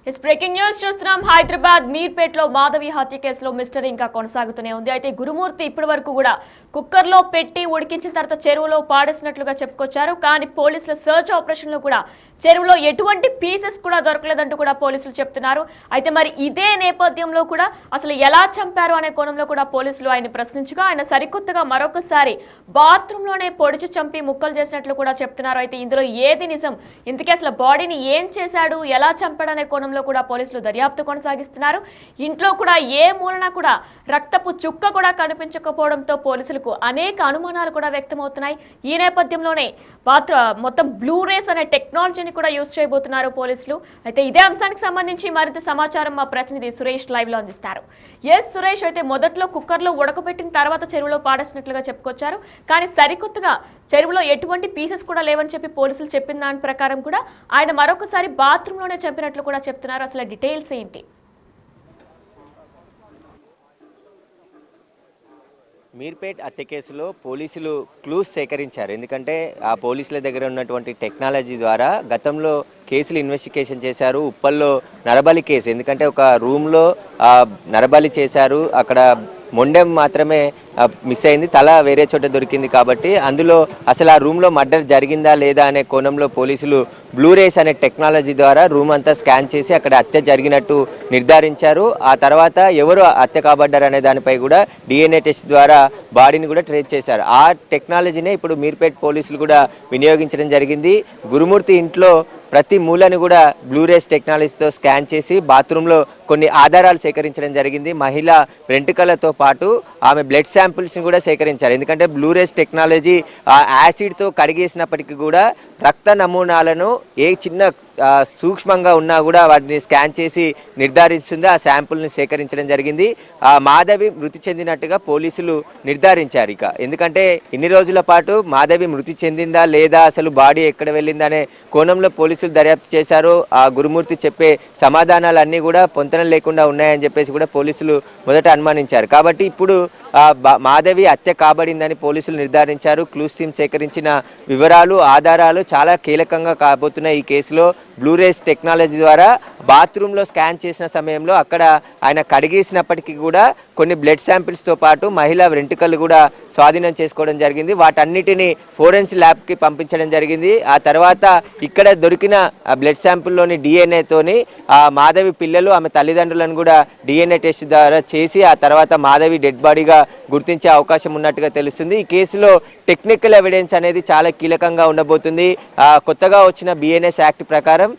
इस breaking news చూస్తున్నాం హైదరాబాద్ మీర్పేటలో మాధవి హత్య కేసులో మిస్టరీ ఇంకా కొనసాగుతూనే ఉంది. అయితే గురుమూర్తి ఇప్పటివరకు కూడా కుక్కర్లో పెట్టి ఉడికించిన తర్వాత చెరువులో పాడేసినట్లుగా చెప్పుకొచ్చారు. కానీ పోలీసుల సర్చ్ ఆపరేషన్ లో కూడా చెరువులో ఎటువంటి పీసెస్ కూడా దొరకలేదంటూ కూడా పోలీసులు చెప్తున్నారు. అయితే మరి ఇదే నేపథ్యంలో కూడా అసలు ఎలా చంపారు అనే కోణంలో కూడా పోలీసులు ఆయన ప్రశ్నించగా ఆయన సరికొత్తగా మరొకసారి బాత్రూమ్ లోనే పొడిచి చంపి ముక్కలు చేసినట్లు కూడా చెప్తున్నారు. అయితే ఇందులో ఏది నిజం, ఇంతకీ అసలు బాడీని ఏం చేశాడు, ఎలా చంపాడు అనే కోణంలో కూడా పోలీసులు దర్యాప్తు కొనసాగిస్తున్నారు. ఇంట్లో కూడా ఏ మూలన కూడా రక్తపు చుక్క కూడా కనిపించకపోవడంతో పోలీసులకు అనేక అనుమానాలు కూడా వ్యక్తమవుతున్నాయి. ఈ నేపథ్యంలోనే మొత్తం బ్లూ రేస్ అనే టెక్నాలజీని కూడా యూజ్ చేయబోతున్నారు పోలీసులు. అయితే ఇదే అంశానికి సంబంధించి మరింత సమాచారం మా ప్రతినిధి సురేష్ లైవ్ లో అందిస్తారు. ఎస్ సురేష్, అయితే మొదట్లో కుక్కర్లో ఉడకబెట్టిన తర్వాత చెరువులో పాడేసినట్లుగా చెప్పుకొచ్చారు. కానీ సరికొత్తగా చెరువులో ఎటువంటి పీసెస్ కూడా లేవని చెప్పి పోలీసులు చెప్పిన దాని ప్రకారం కూడా ఆయన మరొకసారి బాత్రూమ్ లోనే చంపినట్లు కూడా చెప్తున్నారు. అసలు డీటెయిల్స్ ఏంటి? మీర్పేట్ హత్య కేసులో పోలీసులు క్లూస్ సేకరించారు. ఎందుకంటే ఆ పోలీసుల దగ్గర ఉన్నటువంటి టెక్నాలజీ ద్వారా గతంలో కేసులు ఇన్వెస్టిగేషన్ చేశారు. ఉప్పల్లో నరబలి కేసు, ఎందుకంటే ఒక రూమ్లో నరబలి చేశారు, అక్కడ మొండెం మాత్రమే మిస్ అయింది, తల వేరే చోట దొరికింది. కాబట్టి అందులో అసలు ఆ రూమ్లో మర్డర్ జరిగిందా లేదా అనే కోణంలో పోలీసులు బ్లూరేస్ అనే టెక్నాలజీ ద్వారా రూమ్ అంతా స్కాన్ చేసి అక్కడ హత్య జరిగినట్టు నిర్ధారించారు. ఆ తర్వాత ఎవరు హత్య కాబడ్డారు అనే దానిపై కూడా DNA టెస్ట్ ద్వారా బాడీని కూడా ట్రేస్ చేశారు. ఆ టెక్నాలజీనే ఇప్పుడు మీర్పేట్ పోలీసులు కూడా వినియోగించడం జరిగింది. గురుమూర్తి ఇంట్లో ప్రతి మూలని కూడా బ్లూరేస్ టెక్నాలజీతో స్కాన్ చేసి బాత్రూంలో కొన్ని ఆధారాలు సేకరించడం జరిగింది. మహిళ వెంట్రుకలతో పాటు ఆమె బ్లడ్ శాంపిల్స్ని కూడా సేకరించారు. ఎందుకంటే బ్లూరేస్ టెక్నాలజీ యాసిడ్తో కడిగేసినప్పటికీ కూడా రక్త నమూనాలను ఏ చిన్న సూక్ష్మంగా ఉన్నా కూడా వాటిని స్కాన్ చేసి నిర్ధారిస్తుంది. ఆ శాంపుల్ని సేకరించడం జరిగింది. మాధవి మృతి చెందినట్టుగా పోలీసులు నిర్ధారించారు. ఇక ఎందుకంటే ఇన్ని రోజుల పాటు మాధవి మృతి చెందిందా లేదా, అసలు బాడీ ఎక్కడ వెళ్ళిందా అనే కోణంలో పోలీసులు దర్యాప్తు చేశారు. ఆ గురుమూర్తి చెప్పే సమాధానాలన్నీ కూడా పొంతన లేకుండా ఉన్నాయని చెప్పేసి కూడా పోలీసులు మొదట అనుమానించారు. కాబట్టి ఇప్పుడు మాధవి హత్య కాబడిందని పోలీసులు నిర్ధారించారు. క్లూస్ టీమ్ సేకరించిన వివరాలు, ఆధారాలు చాలా కీలకంగా కాబోతున్నాయి. ఈ కేసులో బ్లూరేస్ టెక్నాలజీ ద్వారా బాత్రూంలో స్కాన్ చేసిన సమయంలో అక్కడ ఆయన కడిగేసినప్పటికీ కూడా కొన్ని బ్లడ్ శాంపిల్స్తో పాటు మహిళా వెంట్రుకలు కూడా స్వాధీనం చేసుకోవడం జరిగింది. వాటన్నిటిని ఫోరెన్సిక్ ల్యాబ్కి పంపించడం జరిగింది. ఆ తర్వాత ఇక్కడ దొరికిన బ్లడ్ శాంపుల్లోని DNAతోని మాధవి పిల్లలు, ఆమె తల్లిదండ్రులను కూడా DNA టెస్ట్ ద్వారా చేసి ఆ తర్వాత మాధవి డెడ్ బాడీగా గుర్తించే అవకాశం ఉన్నట్టుగా తెలుస్తుంది. ఈ కేసులో టెక్నికల్ ఎవిడెన్స్ అనేది చాలా కీలకంగా ఉండబోతుంది. కొత్తగా వచ్చిన BNS యాక్ట్ ప్రకారం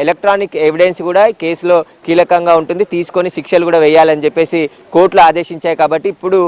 ఎలక్ట్రానిక్ ఎవిడెన్స్ కూడా కేసులో కీలకంగా ఉంటుంది. తీసుకొని శిక్షలు కూడా వేయాలని చెప్పేసి కోర్టులు ఆదేశించాయి. కాబట్టి ఇప్పుడు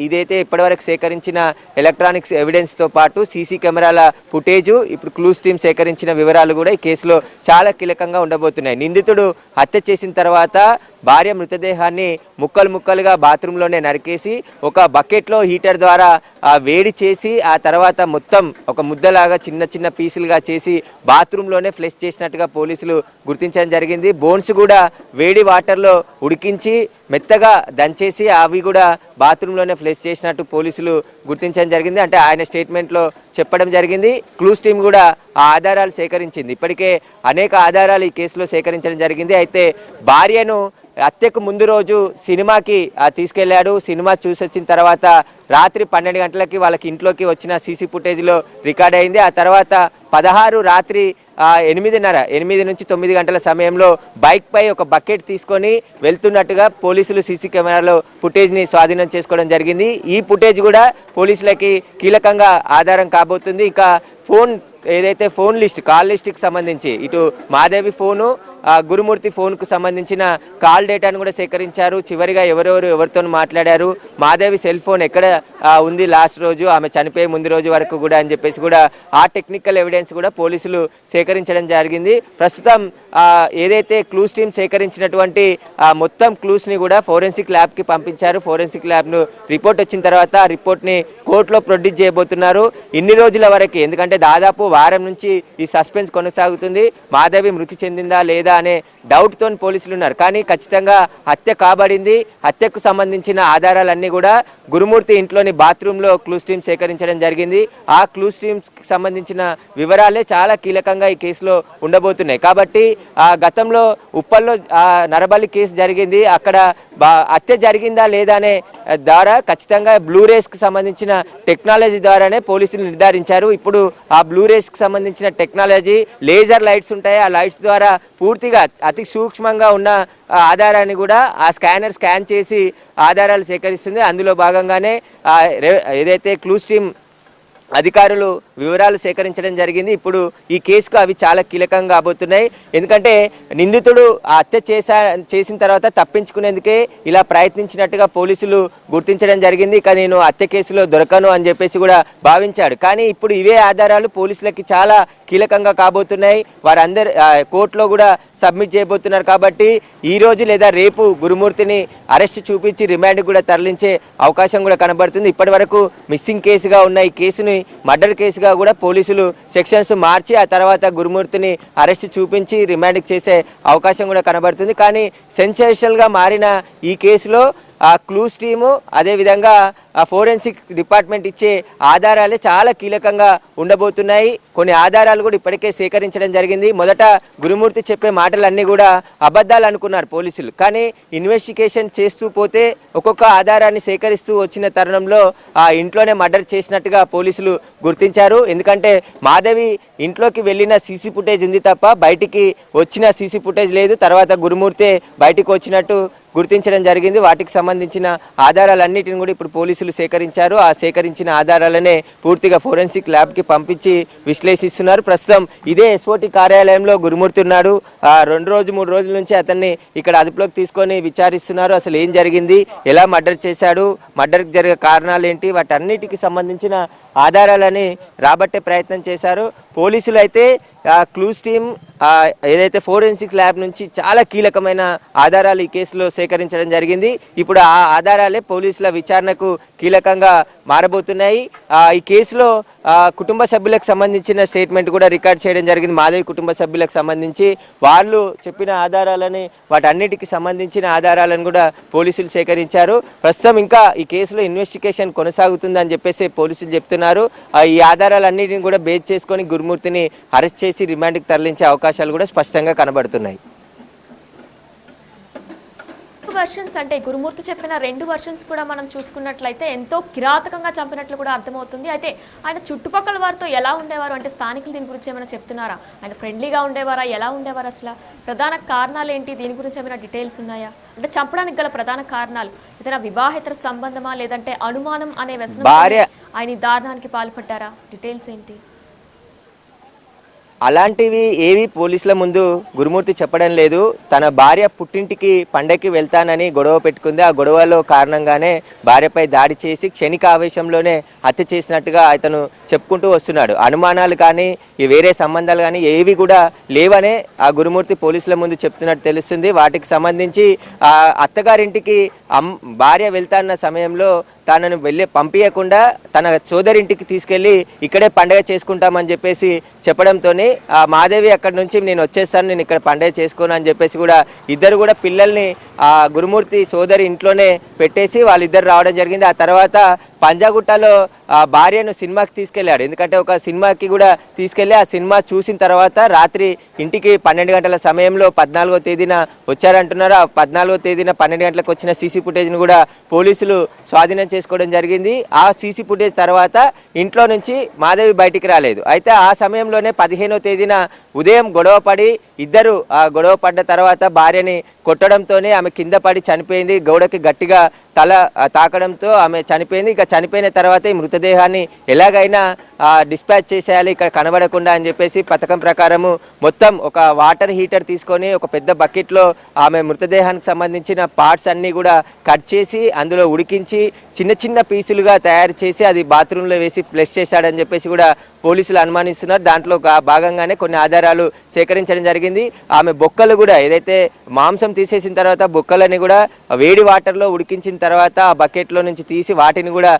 ఇదైతే ఇప్పటివరకు సేకరించిన ఎలక్ట్రానిక్స్ ఎవిడెన్స్తో పాటు సీసీ కెమెరాల ఫుటేజు, ఇప్పుడు క్లూస్ టీమ్ సేకరించిన వివరాలు కూడా ఈ కేసులో చాలా కీలకంగా ఉండబోతున్నాయి. నిందితుడు హత్య చేసిన తర్వాత భార్య మృతదేహాన్ని ముక్కలు ముక్కలుగా బాత్రూంలోనే నరికేసి ఒక బకెట్లో హీటర్ ద్వారా వేడి చేసి ఆ తర్వాత మొత్తం ఒక ముద్దలాగా చిన్న చిన్న పీసులుగా చేసి బాత్రూంలోనే ఫ్లెష్ చేసినట్టుగా పోలీసులు గుర్తించడం జరిగింది. బోన్స్ కూడా వేడి వాటర్లో ఉడికించి మెత్తగా దంచేసి అవి కూడా బాత్రూంలోనే ఫ్లెష్ చేసినట్టు పోలీసులు గుర్తించడం జరిగింది. అంటే ఆయన స్టేట్మెంట్లో చెప్పడం జరిగింది. క్లూస్ టీమ్ కూడా ఆ ఆధారాలు సేకరించింది. ఇప్పటికే అనేక ఆధారాలు ఈ కేసులో సేకరించడం జరిగింది. అయితే భార్యను హత్యకు ముందు రోజు సినిమాకి తీసుకెళ్లాడు. సినిమా చూసి వచ్చిన తర్వాత రాత్రి 12 గంటలకి వాళ్ళకి ఇంట్లోకి వచ్చిన సీసీ ఫుటేజ్లో రికార్డ్ అయింది. ఆ తర్వాత 16 రాత్రి 8 నుంచి 9 గంటల సమయంలో బైక్ పై ఒక బకెట్ తీసుకొని వెళ్తున్నట్టుగా పోలీసులు సీసీ కెమెరాలో ఫుటేజ్ని స్వాధీనం చేసుకోవడం జరిగింది. ఈ ఫుటేజ్ కూడా పోలీసులకి కీలకంగా ఆధారం కాబోతుంది. ఇంకా ఏదైతే ఫోన్ లిస్ట్, కాల్ లిస్ట్కి సంబంధించి ఇటు మాధవి ఫోను, గురుమూర్తి ఫోన్కు సంబంధించిన కాల్ డేటాను కూడా సేకరించారు. చివరిగా ఎవరితో మాట్లాడారు, మాధవి సెల్ ఫోన్ ఎక్కడ ఉంది లాస్ట్ రోజు, ఆమె చనిపోయే ముందు రోజు వరకు కూడా అని చెప్పేసి కూడా ఆ టెక్నికల్ ఎవిడెన్స్ కూడా పోలీసులు సేకరించడం జరిగింది. ప్రస్తుతం ఏదైతే క్లూస్ టీమ్ సేకరించినటువంటి మొత్తం క్లూస్ని కూడా ఫోరెన్సిక్ ల్యాబ్కి పంపించారు. ఫోరెన్సిక్ ల్యాబ్ను రిపోర్ట్ వచ్చిన తర్వాత ఆ రిపోర్ట్ని కోర్టులో ప్రొడ్యూస్ చేయబోతున్నారు. ఇన్ని రోజుల వరకు, ఎందుకంటే దాదాపు వారం నుంచి ఈ సస్పెన్స్ కొనసాగుతుంది. మాధవి మృతి చెందిందా లేదా లేదా అనే డౌట్తో పోలీసులు ఉన్నారు. కానీ ఖచ్చితంగా హత్య కాబడింది. హత్యకు సంబంధించిన ఆధారాలన్నీ కూడా గురుమూర్తి ఇంట్లోని బాత్రూంలో క్లూస్ టీమ్ సేకరించడం జరిగింది. ఆ క్లూస్ టీమ్స్కి సంబంధించిన వివరాలే చాలా కీలకంగా ఈ కేసులో ఉండబోతున్నాయి. కాబట్టి గతంలో ఉప్పల్లో నరబలి కేసు జరిగింది. అక్కడ హత్య జరిగిందా లేదా అనే ద్వారా ఖచ్చితంగా బ్లూరేస్కి సంబంధించిన టెక్నాలజీ ద్వారానే పోలీసులు నిర్ధారించారు. ఇప్పుడు ఆ బ్లూరేస్కి సంబంధించిన టెక్నాలజీ లేజర్ లైట్స్ ఉంటాయి. ఆ లైట్స్ ద్వారా పూర్తిగా అతి సూక్ష్మంగా ఉన్న ఆధారాన్ని కూడా ఆ స్కాన్ చేసి ఆధారాలు సేకరిస్తుంది. అందులో భాగంగానే ఏదైతే క్లూస్ టీమ్ అధికారులు వివరాలు సేకరించడం జరిగింది. ఇప్పుడు ఈ కేసుకు అవి చాలా కీలకంగా కాబోతున్నాయి. ఎందుకంటే నిందితుడు హత్య చేసిన తర్వాత తప్పించుకునేందుకే ఇలా ప్రయత్నించినట్టుగా పోలీసులు గుర్తించడం జరిగింది. ఇక నేను హత్య కేసులో దొరకను అని చెప్పేసి కూడా భావించాడు. కానీ ఇప్పుడు ఇవే ఆధారాలు పోలీసులకి చాలా కీలకంగా కాబోతున్నాయి. వారందరు కోర్టులో కూడా సబ్మిట్ చేయబోతున్నారు. కాబట్టి ఈ రోజు లేదా రేపు గురుమూర్తిని అరెస్ట్ చూపించి రిమాండ్ కూడా తరలించే అవకాశం కూడా కనబడుతుంది. ఇప్పటి వరకు మిస్సింగ్ కేసుగా ఉన్న ఈ కేసుని మర్డర్ కేసుగా కూడా పోలీసులు సెక్షన్స్ మార్చి ఆ తర్వాత గురుమూర్తిని అరెస్ట్ చూపించి రిమాండ్ చేసే అవకాశం కూడా కనబడుతుంది. కానీ సెన్సేషనల్గా మారిన ఈ కేసులో ఆ క్లూస్ టీము అదేవిధంగా ఆ ఫోరెన్సిక్ డిపార్ట్మెంట్ ఇచ్చే ఆధారాలే చాలా కీలకంగా ఉండబోతున్నాయి. కొన్ని ఆధారాలు కూడా ఇప్పటికే సేకరించడం జరిగింది. మొదట గురుమూర్తి చెప్పే మాటలన్నీ కూడా అబద్ధాలు అనుకున్నారు పోలీసులు. కానీ ఇన్వెస్టిగేషన్ చేస్తూ పోతే ఒక్కొక్క ఆధారాన్ని సేకరిస్తూ వచ్చిన తరుణంలో ఆ ఇంట్లోనే మర్డర్ చేసినట్టుగా పోలీసులు గుర్తించారు. ఎందుకంటే మాధవి ఇంట్లోకి వెళ్ళిన సీసీ ఫుటేజ్ ఉంది తప్ప బయటికి వచ్చిన సీసీ ఫుటేజ్ లేదు. తర్వాత గురుమూర్తి బయటికి వచ్చినట్టు గుర్తించడం జరిగింది. వాటికి సంబంధించిన ఆధారాలన్నిటిని కూడా ఇప్పుడు పోలీసులు సేకరించారు. ఆ సేకరించిన ఆధారాలనే పూర్తిగా ఫోరెన్సిక్ ల్యాబ్కి పంపించి విశ్లేషిస్తున్నారు. ప్రస్తుతం ఇదే ఎస్ఓటి కార్యాలయంలో గురుమూర్తి ఉన్నాడు. 2-3 రోజుల నుంచి అతన్ని ఇక్కడ అదుపులోకి తీసుకొని విచారిస్తున్నారు. అసలు ఏం జరిగింది, ఎలా మర్డర్ చేశాడు, మర్డర్కి జరిగే కారణాలు ఏంటి, వాటన్నిటికి సంబంధించిన ఆధారాలని రాబట్టే ప్రయత్నం చేశారు పోలీసులు. అయితే క్లూస్ టీమ్ ఏదైతే ఫోరెన్సిక్ ల్యాబ్ నుంచి చాలా కీలకమైన ఆధారాలు ఈ కేసులో సేకరించడం జరిగింది. ఇప్పుడు ఆ ఆధారాలే పోలీసుల విచారణకు కీలకంగా మారబోతున్నాయి. ఈ కేసులో కుటుంబ సభ్యులకు సంబంధించిన స్టేట్మెంట్ కూడా రికార్డ్ చేయడం జరిగింది. మాధవి కుటుంబ సభ్యులకు సంబంధించి వాళ్ళు చెప్పిన ఆధారాలని వాటన్నిటికి సంబంధించిన ఆధారాలను కూడా పోలీసులు సేకరించారు. ప్రస్తుతం ఇంకా ఈ కేసులో ఇన్వెస్టిగేషన్ కొనసాగుతుందని చెప్పేసి పోలీసులు చెప్తున్నారు. ఈ ఆధారాలన్నిటిని కూడా బేస్ చేసుకొని గురుమూర్తిని అరెస్ట్ చేసి రిమాండ్కి తరలించే అవకాశాలు కూడా స్పష్టంగా కనబడుతున్నాయి. వర్షన్స్ అంటే గురుమూర్తి చెప్పిన 2 వర్షన్స్ కూడా మనం చూసుకున్నట్లయితే ఎంతో కిరాతకంగా చంపినట్లు కూడా అర్థమవుతుంది. అయితే ఆయన చుట్టుపక్కల వారితో ఎలా ఉండేవారు అంటే స్థానికులు దీని గురించి ఏమైనా చెప్తున్నారా? ఆయన ఫ్రెండ్లీగా ఉండేవారా, ఎలా ఉండేవారు, అసలు ప్రధాన కారణాలు ఏంటి, దీని గురించి ఏమైనా డీటెయిల్స్ ఉన్నాయా? అంటే చంపడానికి గల ప్రధాన కారణాలు ఏదైనా వివాహేతర సంబంధమా లేదంటే అనుమానం అనే వ్యసనం ఆయన దారుణానికి పాల్పడ్డారా? డీటెయిల్స్ ఏంటి? అలాంటివి ఏవి పోలీసుల ముందు గురుమూర్తి చెప్పడం లేదు. తన భార్య పుట్టింటికి పండగకి వెళ్తానని గొడవ పెట్టుకుంది. ఆ గొడవలో కారణంగానే భార్యపై దాడి చేసి క్షణిక ఆవేశంలోనే హత్య చేసినట్టుగా అతను చెప్పుకుంటూ వస్తున్నాడు. అనుమానాలు కానీ వేరే సంబంధాలు కానీ ఏవి కూడా లేవనే ఆ గురుమూర్తి పోలీసుల ముందు చెప్తున్నట్టు తెలుస్తుంది. వాటికి సంబంధించి ఆ అత్తగారింటికి భార్య వెళ్తాన్న సమయంలో తనను పంపించకుండా తన సోదరింటికి తీసుకెళ్ళి ఇక్కడే పండగ చేసుకుంటామని చెప్పేసి చెప్పడంతోనే ఆ మాధవి అక్కడి నుంచి నేను వచ్చేస్తాను, నేను ఇక్కడ పండగ చేసుకోను అని చెప్పేసి కూడా ఇద్దరు కూడా పిల్లల్ని ఆ గురుమూర్తి సోదరి ఇంట్లోనే పెట్టేసి వాళ్ళిద్దరు రావడం జరిగింది. ఆ తర్వాత పంజాగుట్టలో ఆ భార్యను సినిమాకి తీసుకెళ్ళాడు. ఎందుకంటే ఒక సినిమాకి కూడా తీసుకెళ్ళి ఆ సినిమా చూసిన తర్వాత రాత్రి ఇంటికి 12 గంటల సమయంలో 14వ తేదీన వచ్చారంటున్నారు. ఆ 14వ తేదీన 12 గంటలకు వచ్చిన సీసీ ఫుటేజ్ను కూడా పోలీసులు స్వాధీనం చేసుకోవడం జరిగింది. ఆ సీసీ ఫుటేజ్ తర్వాత ఇంట్లో నుంచి మాధవి బయటికి రాలేదు. అయితే ఆ సమయంలోనే 15వ తేదీన ఉదయం గొడవ పడి ఇద్దరు ఆ గొడవ పడ్డ తర్వాత భార్యని కొట్టడంతోనే ఆమె కింద పడి చనిపోయింది. గోడకి గట్టిగా తల తాకడంతో ఆమె చనిపోయింది. ఇక చనిపోయిన తర్వాత ఈ మృతదేహాన్ని ఎలాగైనా డిస్పాచ్ చేసేయాలి ఇక్కడ కనబడకుండా అని చెప్పేసి పథకం ప్రకారము మొత్తం ఒక వాటర్ హీటర్ తీసుకొని ఒక పెద్ద బకెట్లో ఆమె మృతదేహానికి సంబంధించిన పార్ట్స్ అన్నీ కూడా కట్ చేసి అందులో ఉడికించి చిన్న చిన్న పీసులుగా తయారు చేసి అది బాత్రూంలో వేసి ఫ్లష్ చేశాడని చెప్పేసి కూడా పోలీసులు అనుమానిస్తున్నారు. దాంట్లో భాగంగానే కొన్ని ఆధారాలు సేకరించడం జరిగింది. ఆమె బొక్కలు కూడా ఏదైతే మాంసం తీసేసిన తర్వాత బొక్కలని కూడా వేడి వాటర్లో ఉడికించిన తర్వాత ఆ బకెట్లో నుంచి తీసి వాటిని కూడా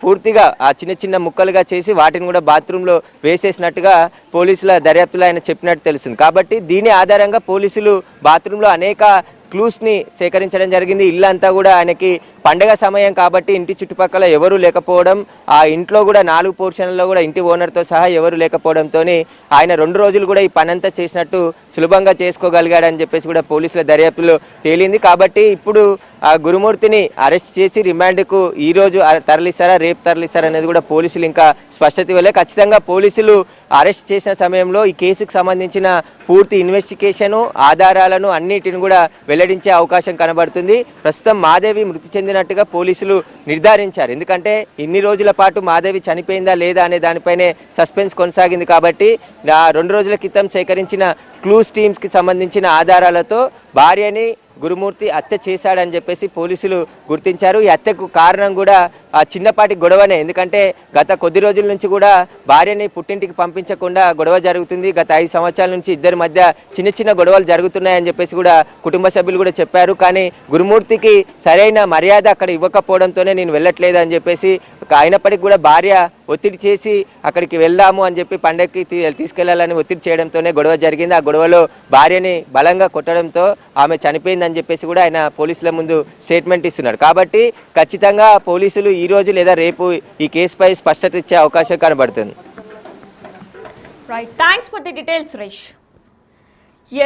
పూర్తిగా ఆ చిన్న చిన్న ముక్కలుగా చేసి వాటిని కూడా బాత్రూంలో వేసేసినట్టుగా పోలీసుల దర్యాప్తులో ఆయన చెప్పినట్టు తెలుస్తుంది. కాబట్టి దీని ఆధారంగా పోలీసులు బాత్రూంలో అనేక క్లూస్ని సేకరించడం జరిగింది. ఇల్లంతా కూడా ఆయనకి పండగ సమయం కాబట్టి ఇంటి చుట్టుపక్కల ఎవరు లేకపోవడం, ఆ ఇంట్లో కూడా 4 పోర్షన్లలో కూడా ఇంటి ఓనర్తో సహా ఎవరు లేకపోవడంతో ఆయన 2 రోజులు కూడా ఈ పనంతా చేసినట్టు సులభంగా చేసుకోగలిగాడని చెప్పేసి కూడా పోలీసుల దర్యాప్తులో తేలింది. కాబట్టి ఇప్పుడు ఆ గురుమూర్తిని అరెస్ట్ చేసి రిమాండ్కు ఈ రోజు తరలిస్తారా రేపు తరలిస్తారా అనేది కూడా పోలీసులు ఇంకా స్పష్టత ఇవ్వలే. ఖచ్చితంగా పోలీసులు అరెస్ట్ చేసిన సమయంలో ఈ కేసుకు సంబంధించిన పూర్తి ఇన్వెస్టిగేషను ఆధారాలను అన్నిటిని కూడా వెల్లడించే అవకాశం కనబడుతుంది. ప్రస్తుతం మాదేవి మృతి చెందినట్టుగా పోలీసులు నిర్ధారించారు. ఎందుకంటే ఇన్ని రోజుల పాటు మాదేవి చనిపోయిందా లేదా అనే దానిపైనే సస్పెన్స్ కొనసాగింది. కాబట్టి 2 రోజుల క్రితం సేకరించిన క్లూస్ టీమ్స్కి సంబంధించిన ఆధారాలతో భార్యని గురుమూర్తి హత్య చేశాడని చెప్పేసి పోలీసులు గుర్తించారు. ఈ హత్యకు కారణం కూడా ఆ చిన్నపాటి గొడవనే. ఎందుకంటే గత కొద్ది రోజుల నుంచి కూడా భార్యని పుట్టింటికి పంపించకుండా గొడవ జరుగుతుంది. గత 5 సంవత్సరాల నుంచి ఇద్దరి మధ్య చిన్న చిన్న గొడవలు జరుగుతున్నాయని చెప్పేసి కూడా కుటుంబ సభ్యులు కూడా చెప్పారు. కానీ గురుమూర్తికి సరైన మర్యాద అక్కడ ఇవ్వకపోవడంతోనే నేను వెళ్ళట్లేదు అని చెప్పేసి, అయినప్పటికీ కూడా భార్య ఒత్తిడి చేసి అక్కడికి వెళ్దాము అని చెప్పి పండగకి తీసుకెళ్లాలని ఒత్తిడి చేయడంతోనే గొడవ జరిగింది. ఆ గొడవలో భార్యని బలంగా కొట్టడంతో ఆమె చనిపోయిందని చెప్పేసి కూడా ఆయన పోలీసుల ముందు స్టేట్మెంట్ ఇస్తున్నారు. కాబట్టి ఖచ్చితంగా పోలీసులు ఈ రోజు లేదా రేపు ఈ కేసుపై స్పష్టత ఇచ్చే అవకాశం కనబడుతుంది. Right, thanks for the details Suresh.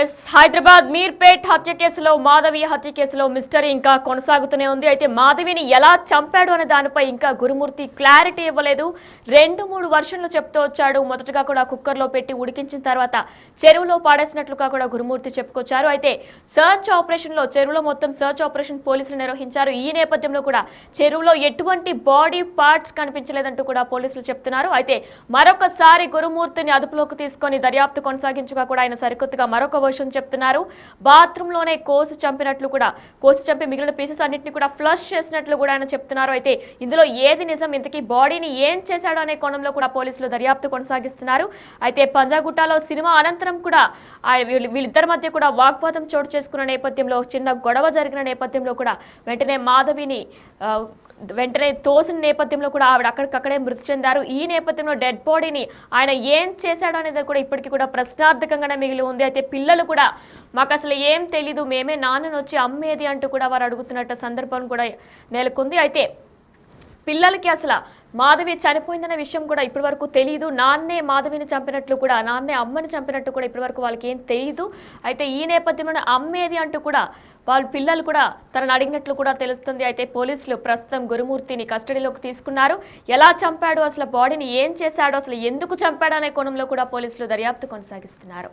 Yes, Hyderabad Meerpet హత్య కేసులో మాధవి హత్య కేసులో మిస్టరీ ఇంకా కొనసాగుతూనే ఉంది. అయితే మాధవిని ఎలా చంపాడు అనే దానిపై ఇంకా గురుమూర్తి క్లారిటీ ఇవ్వలేదు. 2-3 వర్షన్లు చెప్తూ వచ్చాడు. మొదటగా కూడా కుక్కర్లో పెట్టి ఉడికించిన తర్వాత చెరువులో పాడేసినట్లుగా కూడా గురుమూర్తి చెప్పుకొచ్చారు. అయితే సర్చ్ ఆపరేషన్లో చెరువులో మొత్తం సర్చ్ ఆపరేషన్ పోలీసులు నిర్వహించారు. ఈ నేపథ్యంలో కూడా చెరువులో ఎటువంటి బాడీ పార్ట్స్ కనిపించలేదంటూ కూడా పోలీసులు చెప్తున్నారు. అయితే మరొకసారి గురుమూర్తిని అదుపులోకి తీసుకొని దర్యాప్తు కొనసాగించగా కూడా ఆయన సరికొత్తగా మరొక వర్షన్ చెప్తున్నారు. బాత్రూమ్ లోనే కోసి చంపి మిగిలిన పీసెస్ అన్నింటినీ కూడా ఫ్లష్ చేసినట్లు కూడా ఆయన చెప్తున్నారు. అయితే ఇందులో ఏది నిజం, ఇంతకీ బాడీని ఏం చేశాడు అనే కోణంలో కూడా పోలీసులు దర్యాప్తు కొనసాగిస్తున్నారు. అయితే పంజాగుట్టలో సినిమా అనంతరం కూడా వీళ్ళిద్దరి మధ్య కూడా వాగ్వాదం చోటు చేసుకున్న నేపథ్యంలో, చిన్న గొడవ జరిగిన నేపథ్యంలో కూడా వెంటనే మాధవిని తోసిన నేపథ్యంలో కూడా ఆవిడ అక్కడికక్కడే మృతి చెందారు. ఈ నేపథ్యంలో డెడ్ బాడీని ఆయన ఏం చేశాడు అనేది కూడా ఇప్పటికీ కూడా ప్రశ్నార్థకంగానే మిగిలి ఉంది. అయితే పిల్లలు కూడా మాకు అసలు ఏం తెలీదు, మేమే నాన్నను వచ్చి అమ్మేది అంటూ కూడా వారు అడుగుతున్నట్టు సందర్భం కూడా నెలకొంది. అయితే పిల్లలకి అసలు మాధవి చనిపోయిందనే విషయం కూడా ఇప్పటి వరకు తెలియదు. నాన్నే మాధవిని చంపినట్లు కూడా, నాన్నే అమ్మని చంపినట్టు కూడా ఇప్పటి వరకు వాళ్ళకి ఏం తెలియదు. అయితే ఈ నేపథ్యంలో అమ్మేది అంటూ కూడా వాళ్ళ పిల్లలు కూడా తనను అడిగినట్లు కూడా తెలుస్తుంది. అయితే పోలీసులు ప్రస్తుతం గురుమూర్తిని కస్టడీలోకి తీసుకున్నారు. ఎలా చంపాడు, అసలు బాడీని ఏం చేశాడు, అసలు ఎందుకు చంపాడు అనే కోణంలో కూడా పోలీసులు దర్యాప్తు కొనసాగిస్తున్నారు.